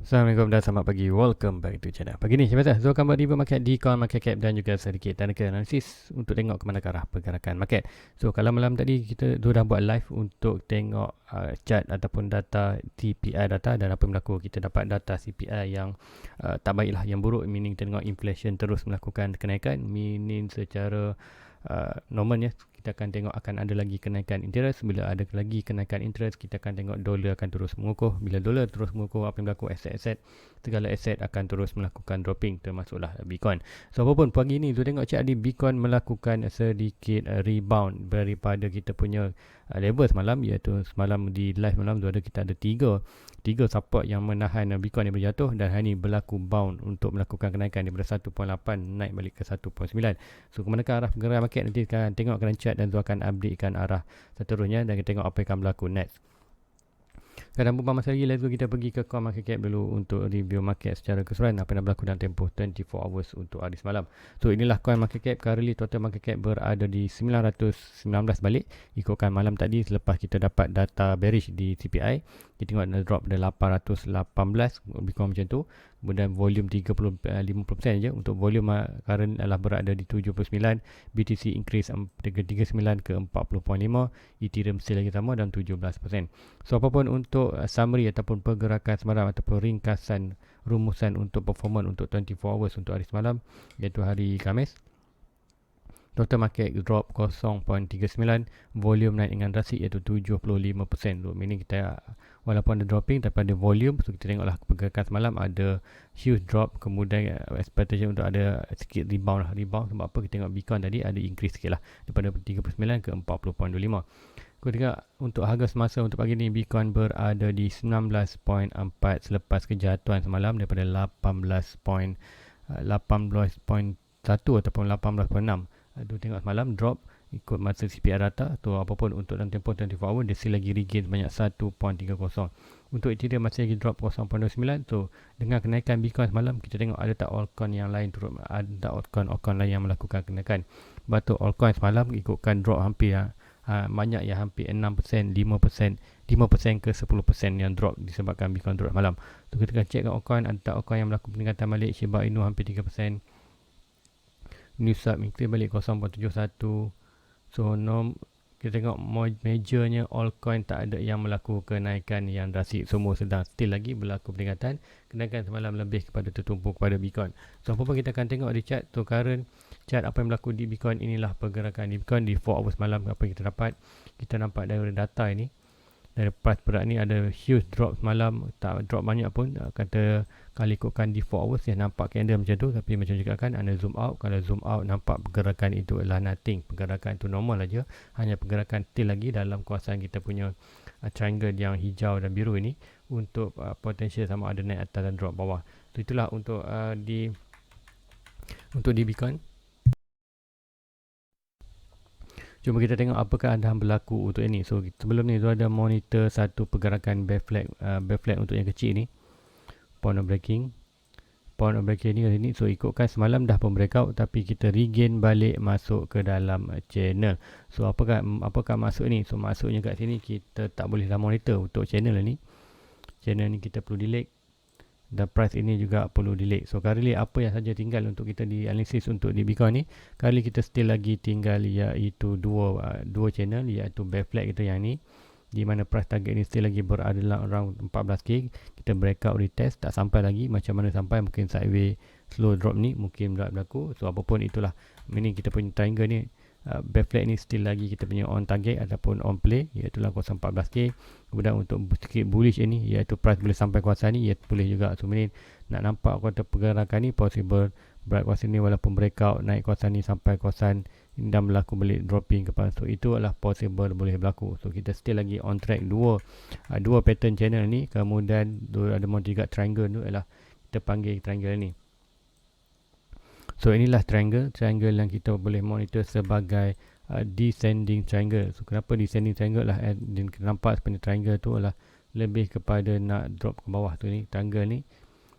Assalamualaikum dan selamat pagi. Welcome back to channel. Pagi ni, macam biasa, Zul akan buat review market di coin market cap dan juga sedikit technical analysis untuk tengok ke mana arah pergerakan market. So, kalau malam tadi kita dah buat live untuk tengok chart ataupun data CPI data dan apa yang berlaku. Kita dapat data CPI yang tak baiklah, yang buruk, meaning tengok inflation terus melakukan kenaikan, meaning secara normalnya kita akan tengok akan ada lagi kenaikan interest. Bila ada lagi kenaikan interest, kita akan tengok dolar akan terus mengukuh. Bila dolar terus mengukuh, apa yang berlaku? Aset-aset, segala aset akan terus melakukan dropping, termasuklah Bitcoin. So apapun pagi ni tu tengok chart di Bitcoin melakukan sedikit rebound daripada kita punya level semalam, iaitu semalam di live malam tu kita ada tiga support yang menahan Bitcoin yang berjatuh, dan hari ini berlaku bound untuk melakukan kenaikan daripada 1.8 naik balik ke 1.9. So ke manakah arah pergerakan market, nanti kita akan tengok dalam chart dan tu akan updatekan arah seterusnya dan kita tengok apa yang akan berlaku next. Kadang buang masa lagi, let's go kita pergi ke coin market cap dulu untuk review market secara keseluruhan apa yang dah berlaku dalam tempoh 24 hours untuk hari semalam. So inilah coin market cap. Currently total market cap berada di 919 balik, ikutkan malam tadi selepas kita dapat data bearish di CPI. Kita tengok ada drop dari 818, lebih kurang macam tu. Kemudian volume 50% je. Untuk volume current adalah berada di 79, BTC increase 39 ke 40.5, Ethereum still lagi sama dan 17%. So apapun untuk summary ataupun pergerakan semalam ataupun ringkasan rumusan untuk performance untuk 24 hours untuk hari semalam, iaitu hari Khamis. Total market drop 0.39, volume naik dengan drastik iaitu 75%. Meaning kita walaupun ada dropping tapi ada volume. So kita tengoklah pergerakan semalam ada huge drop, kemudian expectation untuk ada sikit rebound sebab apa? Kita tengok Bitcoin tadi ada increase sikit lah daripada 39 ke 40.25. Kita tengok untuk harga semasa untuk pagi ni, Bitcoin berada di 19.4 selepas kejatuhan semalam daripada 18.1 ataupun 18.6. Tu tengok semalam drop ikut masa CPI data tu. Apapun untuk dalam tempoh 24 hour dia still lagi regain sebanyak 1.30. Untuk Ethereum masih lagi drop 0.29. So dengan kenaikan Bitcoin semalam, kita tengok ada tak altcoin yang lain turut, ada tak altcoin lain yang melakukan kenaikan. Sebab tu altcoin semalam ikutkan drop hampir banyak ya, hampir 6%, 5% ke 10% yang drop disebabkan Bitcoin drop malam. Tu kita akan check altcoin, ada tak altcoin yang melakukan peningkatan balik. Shiba Inu hampir 3%, Newsub increase balik 0.71. So kita tengok majornya altcoin tak ada yang melakukan kenaikan yang drastik. Semua sedang still lagi berlaku peningkatan. Kenaikan semalam lebih kepada tertumpu kepada Bitcoin. So apa pun kita akan tengok di chart tu, current chart apa yang berlaku di Bitcoin. Inilah pergerakan di Bitcoin di 4 hours malam. Apa yang kita dapat, kita nampak dari data ini, dari price berat ni ada huge drop semalam. Tak drop banyak pun, kata kalau ikutkan di 4 hours ya nampak candle macam tu. Tapi macam juga kan anda zoom out, kalau zoom out nampak pergerakan itu adalah nothing. Pergerakan itu normal aja, hanya pergerakan still lagi dalam kawasan kita punya triangle yang hijau dan biru ini untuk potential sama ada naik atas dan drop bawah. So itulah untuk di Bitcoin. Cuma kita tengok apakah ada berlaku untuk ini. So sebelum ni tu ada monitor satu pergerakan bear flag untuk yang kecil ni, point of breaking ni hari ni. So ikutkan semalam dah pun breakout, tapi kita regain balik masuk ke dalam channel. So apakah masuk ni? So masuknya kat sini kita tak boleh dah monitor untuk channel ni. Channel ni kita perlu delete, dan price ini juga perlu delete. So currently apa yang saja tinggal untuk kita di analisis untuk di Bitcoin ni, currently kita still lagi tinggal iaitu dua channel, iaitu bear flag kita yang ni, di mana price target ni still lagi berada around 14k. Kita breakout retest tak sampai lagi, macam mana sampai, mungkin sideways slow drop ni mungkin berlaku. So apapun itulah, ini kita punya triangle ni, bear flag ni still lagi kita punya on target ataupun on play, iaitu 14k. Kemudian untuk sedikit bullish ini, iaitu price boleh sampai kawasan ni, ia boleh juga. So ini nak nampak kata pergerakan ni possible berat kawasan ni, walaupun breakout naik kawasan ni sampai kawasan dan berlaku balik dropping ke bawah. So itu adalah possible boleh berlaku. So kita still lagi on track dua pattern channel ni. Kemudian ada mau juga triangle tu adalah kita panggil triangle ni. So inilah triangle yang kita boleh monitor sebagai descending triangle. So kenapa descending triangle lah, dan kita nampak sebenarnya triangle tu adalah lebih kepada nak drop ke bawah tu ni.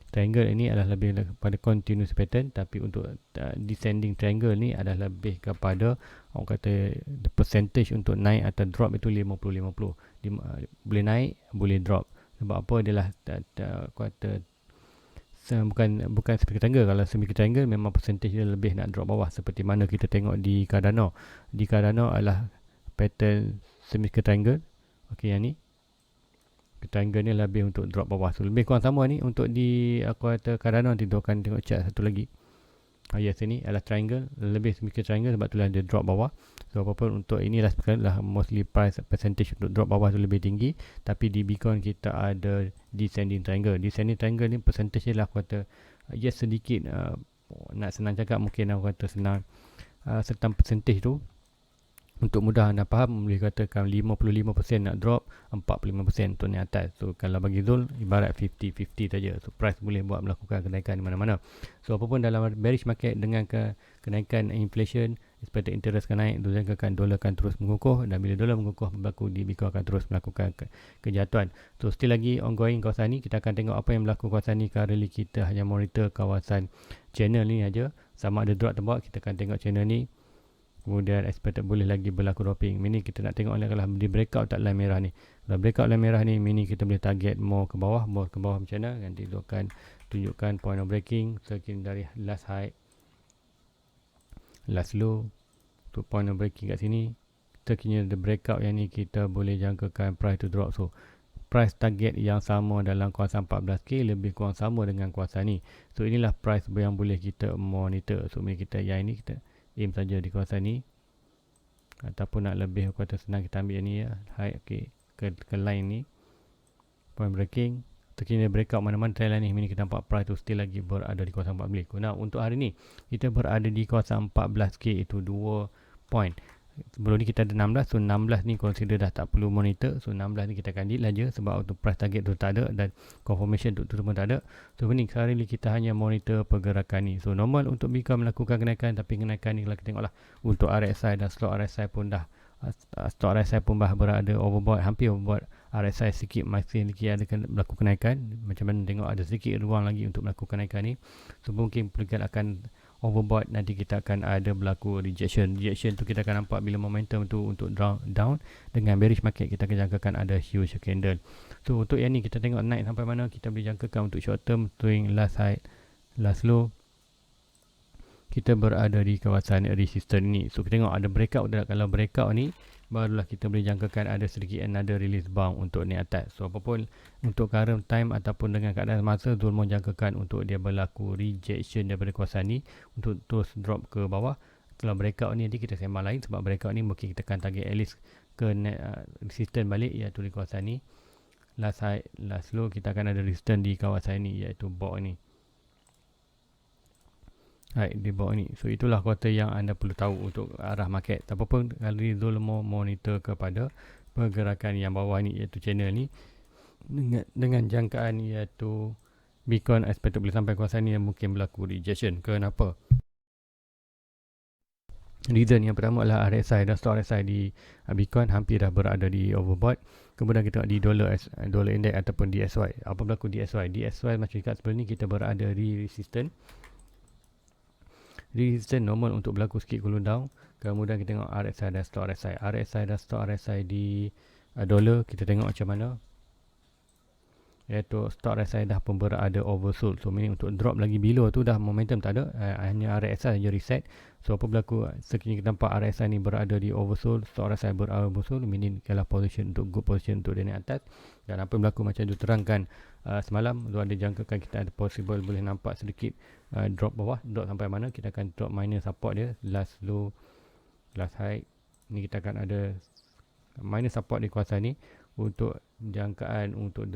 Triangle ini adalah lebih kepada continuous pattern, tapi untuk descending triangle ni adalah lebih kepada orang kata the percentage untuk naik atau drop itu 50-50. Boleh naik, boleh drop. Sebab apa? Dia lah kata bukan semi triangle. Kalau semi triangle memang percentage dia lebih nak drop bawah, seperti mana kita tengok di Cardano. Di Cardano adalah pattern semi triangle. Okey, yang ni triangle ni lebih untuk drop bawah. So lebih kurang sama ni untuk di aku kata Cardano. Nanti tu akan tengok chart satu lagi. Yes, ini adalah triangle, lebih semi triangle, sebab tu lah dia drop bawah. So apapun untuk inilah sebenarnya mostly price percentage untuk drop bawah tu lebih tinggi. Tapi di Bitcoin kita ada descending triangle. Descending triangle ni percentage dia lah aku kata yes sedikit, nak senang cakap mungkin aku kata senang, serta percentage tu untuk mudah anda faham, boleh katakan 55% nak drop, 45% untuk naik atas. So kalau bagi Zul ibarat 50-50 saja. So price boleh buat melakukan kenaikan di mana-mana. So apapun dalam bearish market dengan kenaikan inflation, expected interest akan naik, jangkakan dolar akan terus mengukuh, dan bila dolar mengukuh berlaku di Bitcoin akan terus melakukan kejatuhan. So still lagi ongoing kawasan ni, kita akan tengok apa yang berlaku kawasan ni. Currently kita hanya monitor kawasan channel ni aja. Sama ada drop atau bawah, kita akan tengok channel ni. Kemudian expected boleh lagi berlaku dropping. Mini kita nak tengok kalau di breakout tak line merah ni. Kalau breakout line merah ni, mini kita boleh target more ke bawah macam mana. Nanti tu akan tunjukkan point of breaking. Sekian dari last high, last low, tu point of breaking kat sini. Sekiranya the breakout yang ni kita boleh jangkakan price to drop. So price target yang sama dalam kawasan 14k lebih kurang sama dengan kawasan ni. So inilah price yang boleh kita monitor. So mini kita yang ini kita aim saja di kawasan ni, ataupun nak lebih aku kata senang kita ambil yang ni ya, high, okay, ke line ni point breaking. Sekiranya breakout mana-mana trend line ni, mini kita nampak price tu still lagi berada di kawasan 14k. Nah untuk hari ni kita berada di kawasan 14k, itu 2 point. Sebelum ni kita ada 16. So 16 ni consider dah tak perlu monitor. So 16 ni kita akan deal aja, sebab untuk price target tu tak ada, dan confirmation tu semua tak ada. So ni hari ni kita hanya monitor pergerakan ni. So normal untuk Bitcoin melakukan kenaikan, tapi kenaikan ni kalau kita tengoklah untuk RSI dan slot RSI pun dah slot RSI pun berada overbought, hampir overbought. RSI sikit masih lagi ada berlaku kenaikan. Macam mana tengok ada sedikit ruang lagi untuk melakukan kenaikan ni. So mungkin pergerakan akan overbought, nanti kita akan ada berlaku rejection tu kita akan nampak bila momentum tu untuk down. Dengan bearish market kita akan jangkakan ada huge candle. So untuk yang ni kita tengok naik sampai mana, kita boleh jangkakan untuk short term swing last high last low kita berada di kawasan resistance ni. So kita tengok ada breakout. Kalau breakout ni barulah kita boleh jangkakan ada sedikit another release bound untuk naik atas. So apapun untuk current time ataupun dengan keadaan masa, Zul mau jangkakan untuk dia berlaku rejection daripada kawasan ni untuk terus drop ke bawah. Kalau breakout ni nanti kita sembang lain, sebab breakout ni mungkin kita akan target at least ke resistance balik, iaitu di kawasan ni. Last high last low kita akan ada resistance di kawasan ni, iaitu box ni. Di bawah ni. So itulah kuartal yang anda perlu tahu untuk arah market. Apapun kali Zul mau monitor kepada pergerakan yang bawah ni, iaitu channel ni, dengan jangkaan iaitu Bitcoin expected boleh sampai kawasan ni, yang mungkin berlaku rejection. Kenapa? Reason yang pertama adalah RSI dan stop RSI di Bitcoin hampir dah berada di overbought. Kemudian kita tengok di dollar index ataupun DSY. Apa berlaku DSY? DSY macam cakap sebelum ni kita berada di resistance normal untuk berlaku sikit cool down. Kemudian kita tengok RSI dan stop RSI. RSI dan stop RSI di dollar kita tengok macam mana, iaitu stop RSI dah pun berada oversold. So meaning untuk drop lagi below tu dah momentum tak ada, hanya RSI saja reset. So apa berlaku sekiranya kita nampak RSI ni berada di oversold, stop RSI berada oversold, meaning kalau position untuk good position untuk dia naik atas. Dan apa berlaku macam tu terangkan semalam, tu ada jangkakan kita ada possible boleh nampak sedikit drop bawah. Drop sampai mana, kita akan drop minor support dia, last low last high ni kita akan ada minor support di kawasan ni untuk jangkaan untuk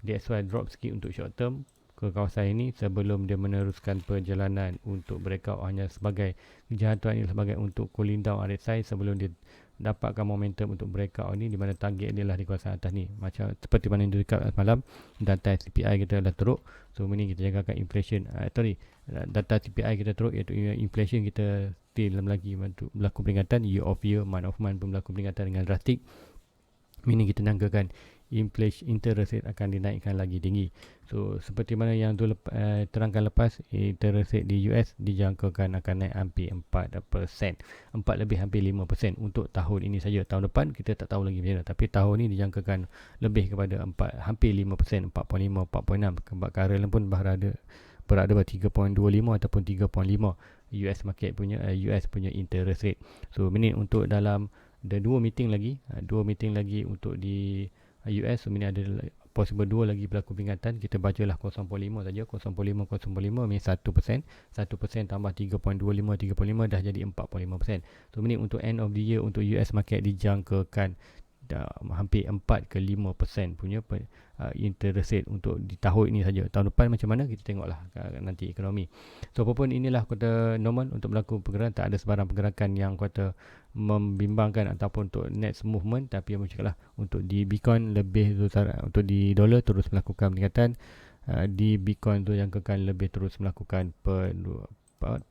DXY drop sikit untuk short term ke kawasan ini sebelum dia meneruskan perjalanan untuk breakout, hanya sebagai kejahatan ini sebagai untuk cooling down RSI sebelum dia dapatkan momentum untuk breakout ni, di mana target dia lah di kawasan atas ni, macam seperti mana yang dekat malam. Data CPI kita dah teruk, so ini kita jangkakan inflation data CPI kita teruk, iaitu inflation kita still lagi berlaku peningkatan year of year, month of month pun berlaku peningkatan dengan drastik. Ini kita jangkakan inflation interest rate akan dinaikkan lagi tinggi. So seperti mana yang tu terangkan lepas, interest rate di US dijangkakan akan naik hampir 4%, 4 lebih hampir 5% untuk tahun ini saja. Tahun depan kita tak tahu lagi macam mana, tapi tahun ini dijangkakan lebih kepada 4, hampir 5%, 4.5, 4.6. Sebab current pun berada 3.25 ataupun 3.5 US market punya US punya interest rate. So ini untuk dalam ada dua meeting lagi untuk di US. So ini ada possible dua lagi berlaku peringatan. Kita bacalah 0.5 saja, 0.5 ni 1%, 1% tambah 3.25 dah jadi 4.5%. So ini untuk end of the year untuk US market dijangkakan hampir 4 ke 5% punya interest rate untuk di tahun ini saja. Tahun depan macam mana kita tengoklah nanti ekonomi. So apapun inilah kata normal untuk berlaku pergerakan. Tak ada sebarang pergerakan yang kata membimbangkan ataupun untuk next movement. Tapi yang cakaplah untuk di Bitcoin lebih, untuk di dolar terus melakukan peningkatan, di Bitcoin tu jangkakan lebih terus melakukan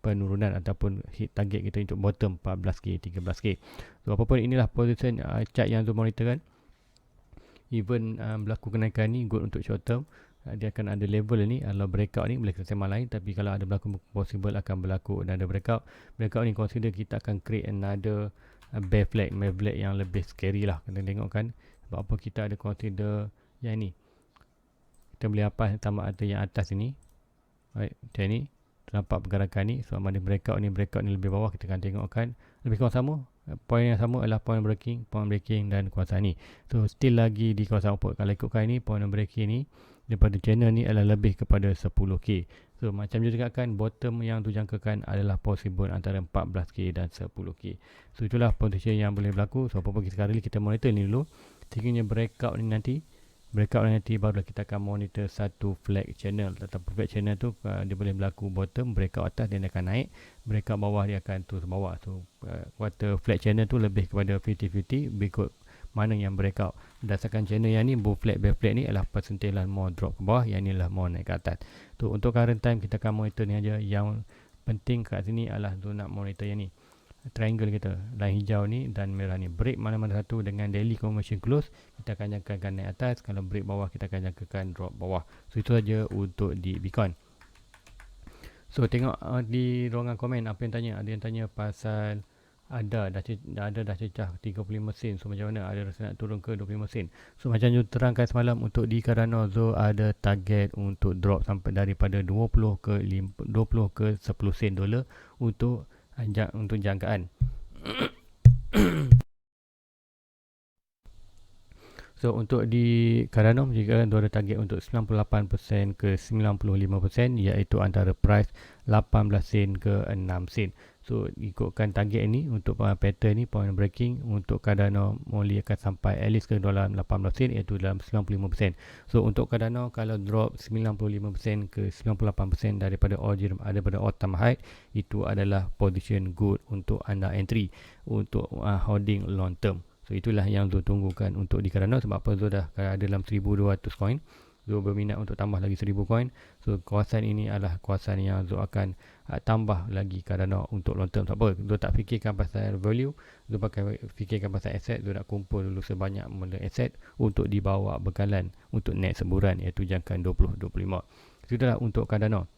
penurunan ataupun hit target kita untuk bottom 14k 13k. So apapun inilah position chart yang tu monitorkan. Even berlaku kenaikan ni good untuk short term. Dia akan ada level ni, kalau breakout ni boleh kita sembang lain, tapi kalau ada berlaku possible akan berlaku dan ada breakout ni consider kita akan create another bear flag yang lebih scary lah. Kena tengok kan sebab apa kita ada consider yang ni. Kita boleh apa sama ada yang atas ini, right, macam ni nampak pergerakan ni. So ada breakout ni lebih bawah, kita akan tengokkan lebih kurang sama. Poin yang sama adalah point breaking dan kawasan ni. So still lagi di kawasan upward. Kalau ikutkan ni, point breaking ni daripada channel ni adalah lebih kepada 10k. So macam je cakapkan, bottom yang tu jangkakan adalah possible antara 14k dan 10k. So itulah potential yang boleh berlaku. So apa-apa sekarang ni kita monitor ni dulu. Sekiranya breakout ni nanti baru kita akan monitor satu flag channel. Tetapi flag channel tu dia boleh berlaku bottom, breakout atas dia akan naik, breakout bawah dia akan terus bawah. So kata flag channel tu lebih kepada 50-50 berikut mana yang breakout. Berdasarkan channel yang ni, bull flag, bear flag ni adalah percentage lah more drop ke bawah, yang ni lah more naik ke atas. Tu untuk current time kita akan monitor ni aja. Yang penting kat sini adalah tu nak monitor yang ni, triangle kita, line hijau ni dan merah ni. Break mana-mana satu dengan daily conversion close, kita akan jangkakan naik atas. Kalau break bawah, kita akan jangkakan drop bawah. So itu saja untuk di Bitcoin. So tengok di ruangan komen apa yang tanya. Ada yang tanya pasal dah cecah 35 sen. So macam mana, ada rasa nak turun ke 25 sen. So macam you terangkan semalam, untuk di Cardano so ada target untuk drop sampai daripada 20 ke 10 sen dolar untuk jangkaan. So untuk di Cardano jika ada target untuk 98% ke 95%, iaitu antara price 18 sen ke 6 sen. So ikutkan target ini untuk pattern ni, point breaking untuk Cardano molly akan sampai at least ke dalam 18 sen, iaitu dalam 95%. So untuk Cardano kalau drop 95% ke 98% daripada all time high, itu adalah position good untuk anda entry untuk holding long term. So itulah yang Zul tunggukan untuk di Cardano. Sebab apa, Zul dah ada dalam 1200 coin. Zul berminat untuk tambah lagi 1000 coin. So kawasan ini adalah kawasan yang Zul akan tambah lagi Cardano untuk long term. Sebab apa, Zul tak fikirkan pasal value, Zul fikirkan pasal asset. Zul nak kumpul dulu sebanyak mula asset untuk dibawa bekalan untuk next sebulan, iaitu jangkaan 2025. So itulah untuk Cardano.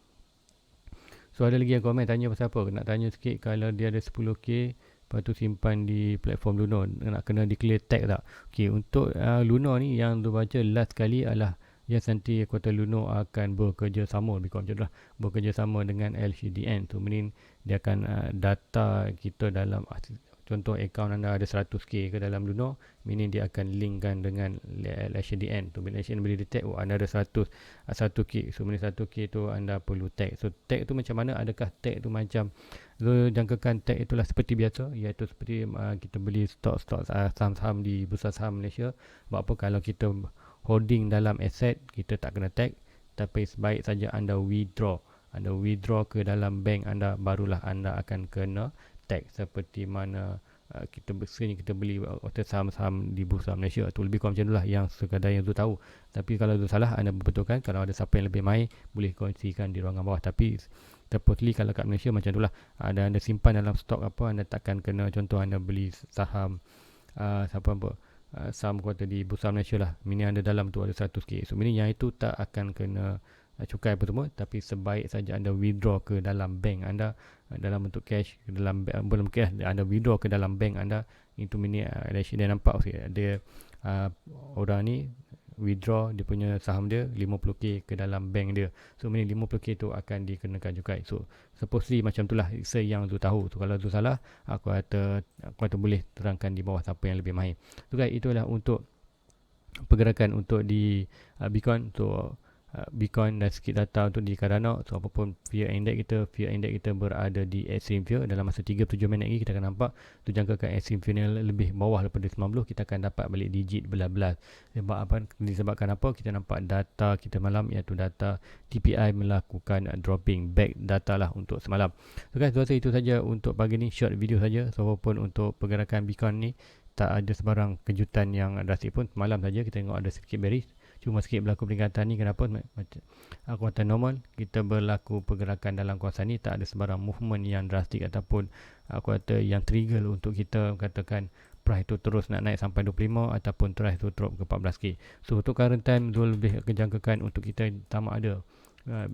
So ada lagi yang komen tanya pasal apa, nak tanya sikit kalau dia ada 10k lepas tu simpan di platform Luno, nak kena declare tag tak? Okay, untuk Luno ni yang tu baca last kali adalah nanti kota Luno akan bekerjasama, lebih kurang macam tu lah, bekerjasama dengan LHDN. Tu meaning dia akan data kita dalam contoh akaun anda ada 100k ke dalam Luno, meaning dia akan linkkan dengan LHDN. Tu bila LHDN boleh detect anda ada 1k. So meaning 1k tu anda perlu tag. So tag tu macam mana? Adakah tag tu macam jangkakan tag itulah seperti biasa, iaitu seperti kita beli stok-stok saham-saham di bursa saham Malaysia. Sebab apa, kalau kita holding dalam aset, kita tak kena tag. Tapi sebaik saja anda withdraw ke dalam bank anda, barulah anda akan kena tag. Seperti mana kita beli saham-saham di bursa Malaysia. Tu lebih kurang macam itulah yang sekadar yang tu tahu. Tapi kalau tu salah, anda betulkan. Kalau ada siapa yang lebih mahir, boleh kongsikan di ruangan bawah. Tapi terputli kalau kat Malaysia macam itulah, ada anda simpan dalam stok apa, anda takkan kena, contoh anda beli saham saham kuartal di Bursa Malaysia lah, mini anda dalam tu ada 100k. So meaning yang itu tak akan kena cukai apa semua, tapi sebaik saja anda withdraw ke dalam bank anda dalam bentuk cash ke dalam belum cash, anda withdraw ke dalam bank anda. Itu meaning dia nampak dia orang ni withdraw dia punya saham dia 50k ke dalam bank dia. So meaning 50k tu akan dikenakan cukai. So supposedly macam itulah yang tu tahu. So kalau tu salah, aku kata boleh terangkan di bawah siapa yang lebih mahir. So guys, itulah untuk pergerakan untuk di Bitcoin. So Bitcoin dan sikit data untuk di Cardano. So apapun fear index kita berada di extreme fear. Dalam masa 37 minit lagi kita akan nampak tu jangkakan extreme fear ni lebih bawah daripada 90, kita akan dapat balik digit belas-belas. Disebabkan apa? Kita nampak data kita malam, iaitu data TPI melakukan dropping back data lah untuk semalam. So guys, rasa itu saja untuk pagi ni, short video saja. So apapun untuk pergerakan Bitcoin ni, tak ada sebarang kejutan yang drastik pun. Malam saja kita tengok ada sedikit bearish, cuma sikit berlaku peningkatan ni. Kenapa? Kawasan normal kita berlaku pergerakan dalam kawasan ni, tak ada sebarang movement yang drastik ataupun kata yang trigger untuk kita katakan price tu terus nak naik sampai 25 ataupun price tu drop ke 14k. So untuk current time tu lebih kejangkakan untuk kita tamak ada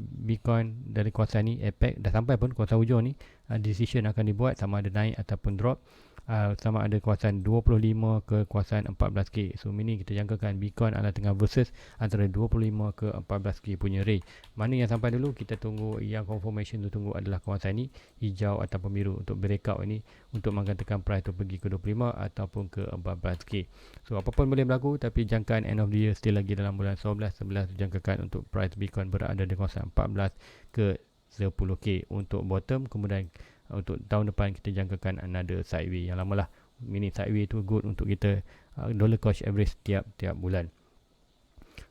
Bitcoin dari kawasan ni, APEC dah sampai pun kawasan hujung ni, decision akan dibuat sama ada naik ataupun drop. Sama ada kawasan 25 ke kawasan 14k. So ini kita jangkakan Bitcoin adalah tengah versus antara 25 ke 14k punya range. Mana yang sampai dulu, kita tunggu yang confirmation tu tunggu adalah kawasan ni, hijau ataupun biru untuk breakout ini, untuk menggantikan price tu pergi ke 25 ataupun ke 14k. So apapun boleh berlaku, tapi jangkaan end of the year still lagi dalam bulan 11 jangkakan untuk price Bitcoin berada di kawasan 14 ke 10k untuk bottom. Kemudian untuk tahun depan kita jangkakan another sideway yang lama lah. Mini sideway tu good untuk kita dollar cost average tiap bulan.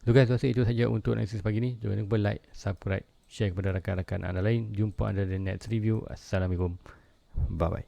So guys, rasa itu saja untuk analisis pagi ni. Jangan lupa like, subscribe, share kepada rakan-rakan anda lain. Jumpa anda di next review. Assalamualaikum. Bye bye.